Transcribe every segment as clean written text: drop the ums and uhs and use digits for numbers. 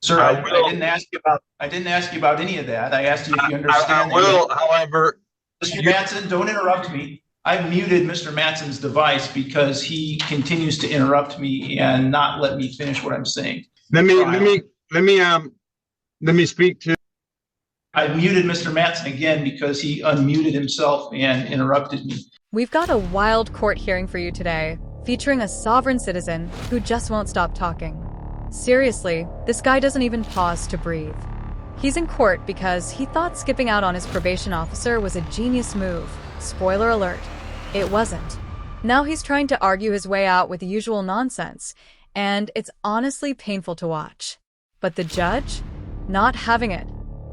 Sir, I I will. didn't ask you about any of that. I asked you if you I understand will, however, Mr. Matson, don't interrupt me. I've muted Mr. Matson's device because he continues to interrupt me and not let me finish what I'm saying. let me speak to. I've muted Mr. Matson again because he unmuted himself and interrupted me. We've got a wild court hearing for you today, featuring a sovereign citizen who just won't stop talking. Seriously, this guy doesn't even pause to breathe. He's in court because he thought skipping out on his probation officer was a genius move. Spoiler alert, it wasn't. Now he's trying to argue his way out with the usual nonsense, and it's honestly painful to watch. But the judge? Not having it.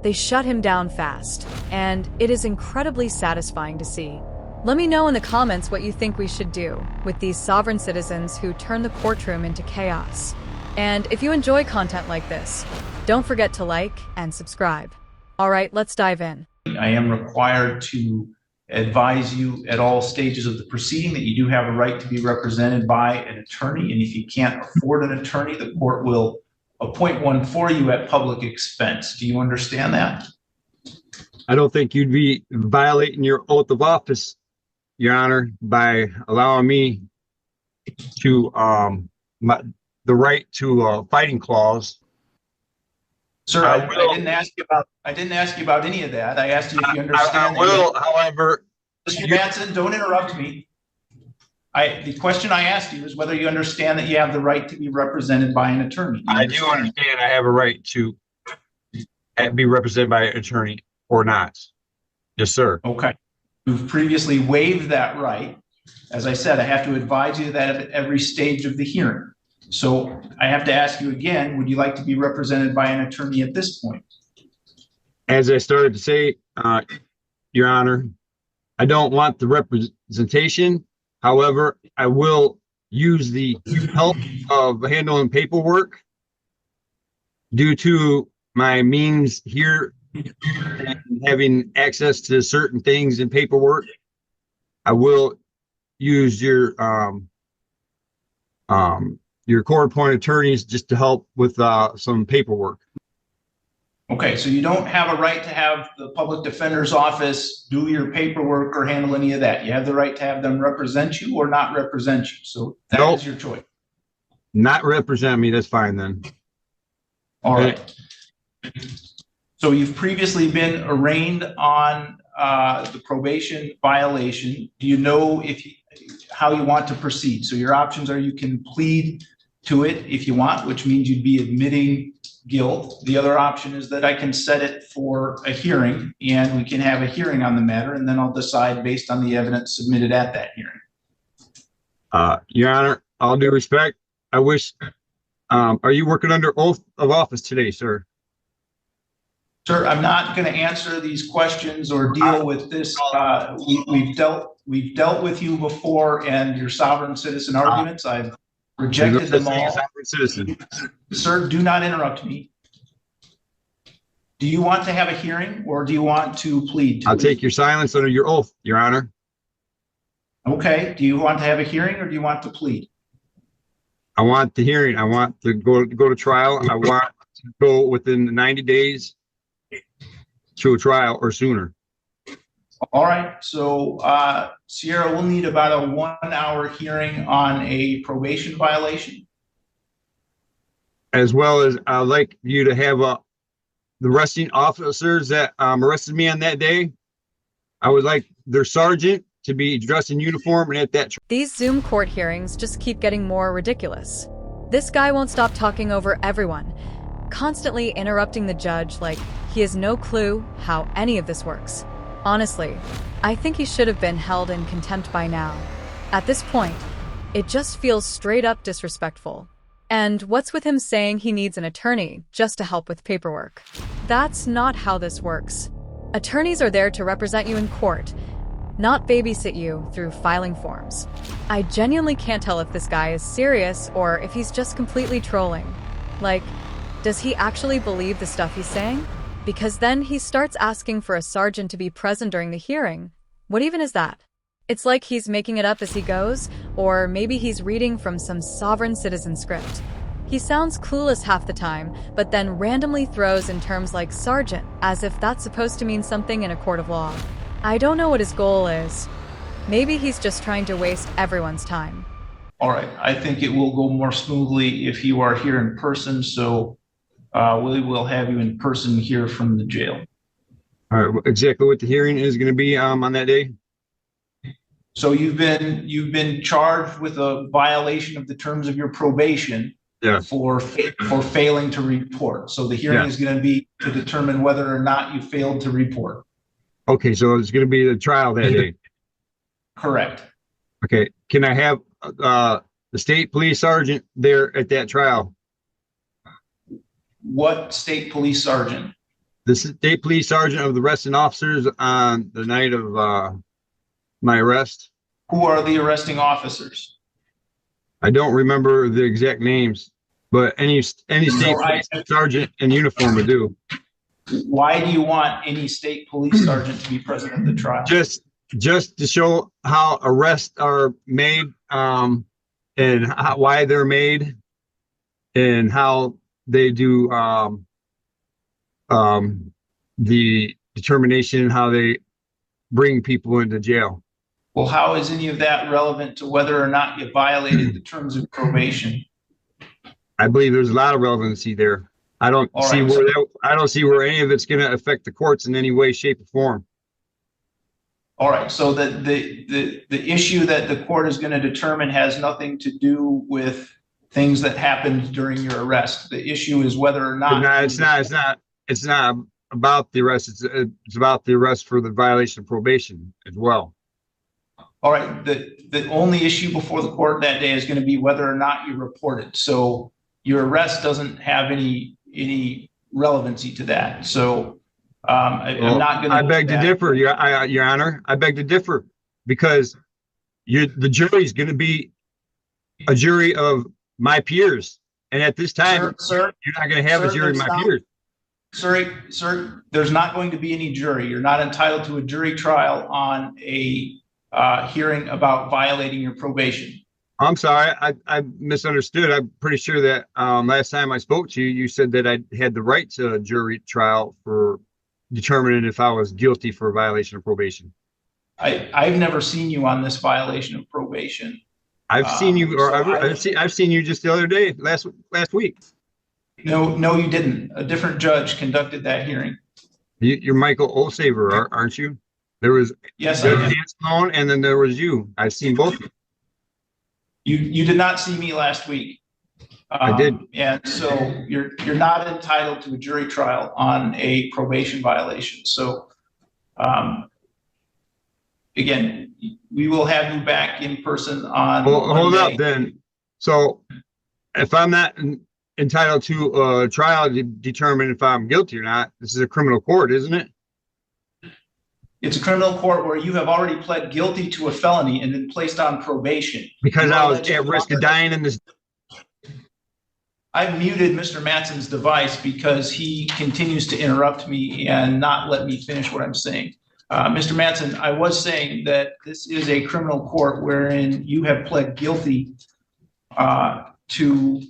They shut him down fast, and it is incredibly satisfying to see. Let me know in the comments what you think we should do with these sovereign citizens who turn the courtroom into chaos. And if you enjoy content like this, don't forget to like and subscribe. All right, let's dive in. I am required to advise you at all stages of the proceeding that you do have a right to be represented by an attorney, and if you can't afford an attorney, the court will appoint one for you at public expense. Do you understand that? I don't think you'd be violating your oath of office, Your Honor, by allowing me to the right to a fighting clause. Sir, I didn't ask you about any of that. I asked you if you understand. I will, however. Mr. Matson, don't interrupt me. The question I asked you is whether you understand that you have the right to be represented by an attorney. I do understand I have a right to be represented by an attorney or not. Yes, sir. Okay. You've previously waived that right. As I said, I have to advise you that at every stage of the hearing. So I have to ask you again, would you like to be represented by an attorney at this point? As I started to say, Your Honor, I don't want the representation. However, I will use the help of handling paperwork due to my means here and having access to certain things in paperwork. I will use your court-appointed attorneys just to help with some paperwork. Okay, so you don't have a right to have the public defender's office do your paperwork or handle any of that. You have the right to have them represent you or not represent you. So that is your choice. Not represent me, that's fine then. All right. So you've previously been arraigned on the probation violation. Do you know how you want to proceed? So your options are you can plead to it if you want, which means you'd be admitting guilt. The other option is that I can set it for a hearing and we can have a hearing on the matter, and then I'll decide based on the evidence submitted at that hearing. Your Honor, all due respect, I wish, are you working under oath of office today, sir? Sir, I'm not going to answer these questions or deal with this. We've dealt with you before and your sovereign citizen arguments. I've rejected them all. Sir, do not interrupt me. Do you want to have a hearing or do you want to plead? I'll take your silence under your oath, Your Honor. Okay. Do you want to have a hearing or do you want to plead? I want the hearing. I want to go to trial. I want to go within the 90 days to a trial or sooner. All right. So Sierra will need about a 1-hour hearing on a probation violation. As well as I'd like you to have the arresting officers that arrested me on that day. I would like their sergeant to be dressed in uniform and at that. These Zoom court hearings just keep getting more ridiculous. This guy won't stop talking over everyone, constantly interrupting the judge like he has no clue how any of this works. Honestly, I think he should have been held in contempt by now. At this point, it just feels straight up disrespectful. And what's with him saying he needs an attorney just to help with paperwork? That's not how this works. Attorneys are there to represent you in court, not babysit you through filing forms. I genuinely can't tell if this guy is serious or if he's just completely trolling. Like, does he actually believe the stuff he's saying? Because then he starts asking for a sergeant to be present during the hearing. What even is that? It's like he's making it up as he goes, or maybe he's reading from some sovereign citizen script. He sounds clueless half the time, but then randomly throws in terms like sergeant, as if that's supposed to mean something in a court of law. I don't know what his goal is. Maybe he's just trying to waste everyone's time. All right, I think it will go more smoothly if you are here in person, so we will have you in person here from the jail. All right, exactly what the hearing is going to be on that day? So you've been charged with a violation of the terms of your probation. Yeah. For failing to report. So the hearing is going to be to determine whether or not you failed to report. Okay, so it's going to be the trial that day. Correct. Okay, can I have the state police sergeant there at that trial? What state police sergeant? The state police sergeant of the arresting officers on the night of my arrest. Who are the arresting officers? I don't remember the exact names, but any state police sergeant in uniform would do. Why do you want any state police sergeant to be present at the trial? Just to show how arrests are made, and why they're made, and how they do the determination, how they bring people into jail. Well, how is any of that relevant to whether or not you violated the terms of probation? I believe there's a lot of relevancy there. I don't see where any of it's going to affect the courts in any way, shape, or form. All right. So the issue that the court is going to determine has nothing to do with things that happened during your arrest. The issue is whether or not. No, it's not about the arrest. It's about the arrest for the violation of probation as well. All right. The only issue before the court that day is going to be whether or not you reported. So your arrest doesn't have any relevancy to that. So I'm not going to. I beg to differ, Your Honor. I beg to differ because the jury is going to be a jury of my peers, and at this time, sir, you're not going to have a jury of my peers. Sir, there's not going to be any jury. You're not entitled to a jury trial on a hearing about violating your probation. I'm sorry, I misunderstood. I'm pretty sure that last time I spoke to you, you said that I had the right to a jury trial for determining if I was guilty for a violation of probation. I've never seen you on this violation of probation. I've seen you, or I've seen you just the other day, last week. No, you didn't. A different judge conducted that hearing. You're Michael Olsaver, aren't you? There was Dan Sloan, and then there was you. I've seen both. You did not see me last week. I did. And so you're not entitled to a jury trial on a probation violation. So again, we will have you back in person on. Well, hold up then. So if I'm not entitled to a trial to determine if I'm guilty or not, this is a criminal court, isn't it? It's a criminal court where you have already pled guilty to a felony and been placed on probation. Because I was at risk of dying in this. I've muted Mr. Matson's device because he continues to interrupt me and not let me finish what I'm saying. Mr. Matson, I was saying that this is a criminal court wherein you have pled guilty to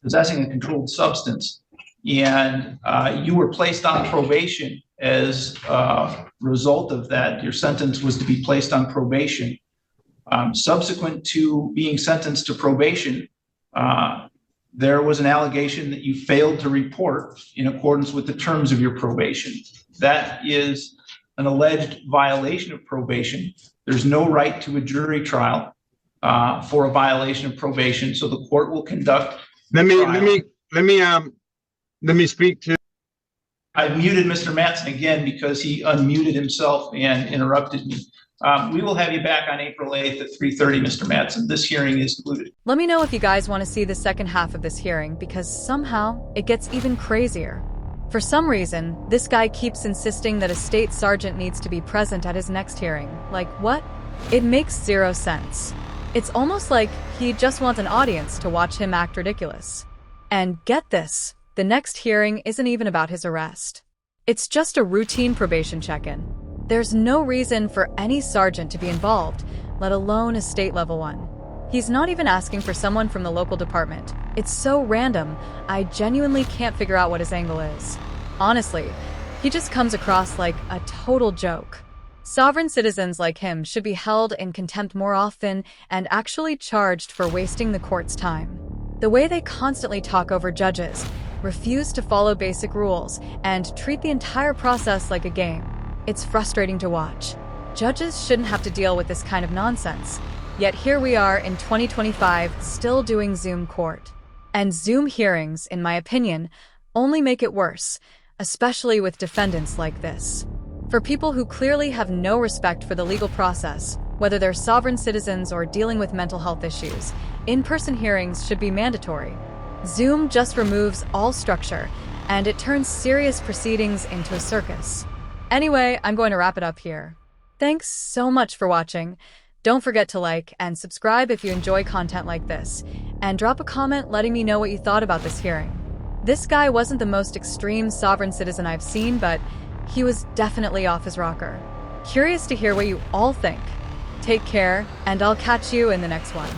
possessing a controlled substance, and you were placed on probation. As a result of that, your sentence was to be placed on probation. Subsequent to being sentenced to probation, there was an allegation that you failed to report in accordance with the terms of your probation. That is an alleged violation of probation. There's no right to a jury trial for a violation of probation. So the court will conduct. Let me speak to. I've muted Mr. Matson again because he unmuted himself and interrupted me. We will have you back on April 8th at 3:30, Mr. Matson. This hearing is concluded. Let me know if you guys want to see the second half of this hearing, because somehow it gets even crazier. For some reason, this guy keeps insisting that a state sergeant needs to be present at his next hearing. Like, what? It makes zero sense. It's almost like he just wants an audience to watch him act ridiculous. And get this, the next hearing isn't even about his arrest. It's just a routine probation check-in. There's no reason for any sergeant to be involved, let alone a state level one. He's not even asking for someone from the local department. It's so random, I genuinely can't figure out what his angle is. Honestly, he just comes across like a total joke. Sovereign citizens like him should be held in contempt more often and actually charged for wasting the court's time. The way they constantly talk over judges, refuse to follow basic rules, and treat the entire process like a game. It's frustrating to watch. Judges shouldn't have to deal with this kind of nonsense. Yet here we are in 2025 still doing Zoom court. And Zoom hearings, in my opinion, only make it worse, especially with defendants like this. For people who clearly have no respect for the legal process, whether they're sovereign citizens or dealing with mental health issues, in-person hearings should be mandatory. Zoom just removes all structure, and it turns serious proceedings into a circus. Anyway, I'm going to wrap it up here. Thanks so much for watching. Don't forget to like and subscribe if you enjoy content like this, and drop a comment letting me know what you thought about this hearing. This guy wasn't the most extreme sovereign citizen I've seen, but he was definitely off his rocker. Curious to hear what you all think. Take care, and I'll catch you in the next one.